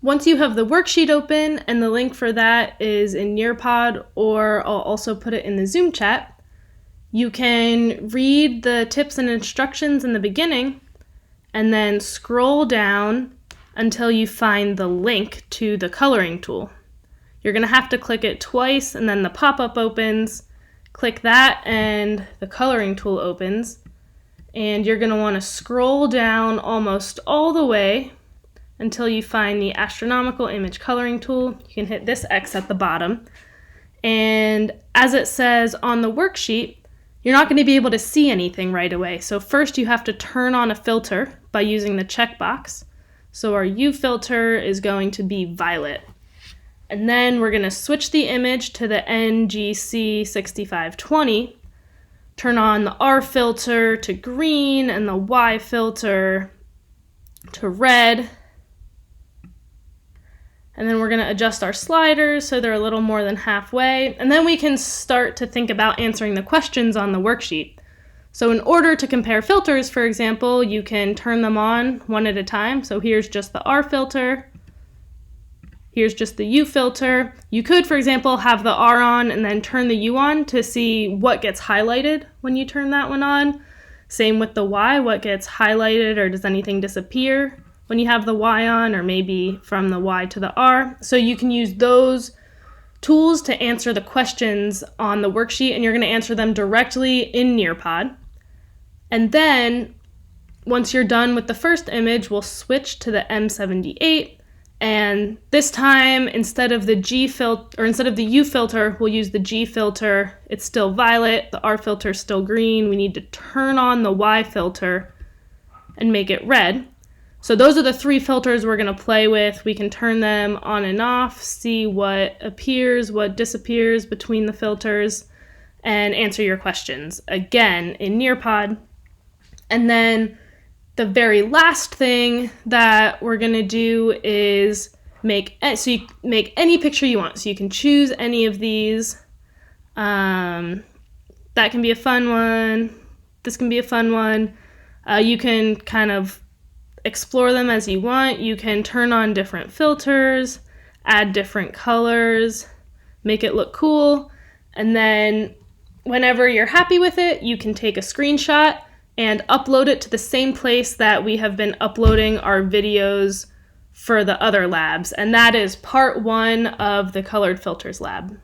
Once you have the worksheet open, and the link for that is in Nearpod, or I'll also put it in the Zoom chat, you can read the tips and instructions in the beginning and then scroll down until you find the link to the coloring tool. You're going to have to click it twice, and then the pop-up opens. Click that and the coloring tool opens, and you're going to want to scroll down almost all the way until you find the astronomical image coloring tool. You can hit this X at the bottom, and as it says on the worksheet, you're not going to be able to see anything right away. So first you have to turn on a filter by using the checkbox. So our U filter is going to be violet. And then we're going to switch the image to the NGC 6520, turn on the R filter to green and the Y filter to red. And then we're going to adjust our sliders so they're a little more than halfway. And then we can start to think about answering the questions on the worksheet. So in order to compare filters, for example, you can turn them on one at a time. So here's just the R filter. Here's just the U filter. You could, for example, have the R on and then turn the U on to see what gets highlighted when you turn that one on. Same with the Y, what gets highlighted, or does anything disappear when you have the Y on, or maybe from the Y to the R. So you can use those tools to answer the questions on the worksheet, and you're going to answer them directly in Nearpod. And then once you're done with the first image, we'll switch to the M78, and this time instead of the U filter, we'll use the G filter. It's still violet, the R filter is still green. We need to turn on the Y filter and make it red. So those are the three filters we're going to play with. We can turn them on and off, see what appears, what disappears between the filters, and answer your questions again in Nearpod. And then the very last thing that we're going to do is make any picture you want. So you can choose any of these. That can be a fun one. This can be a fun one. You can kind of explore them as you want. You can turn on different filters, add different colors, make it look cool, and then whenever you're happy with it, you can take a screenshot and upload it to the same place that we have been uploading our videos for the other labs, and that is part 1 of the Colored Filters lab.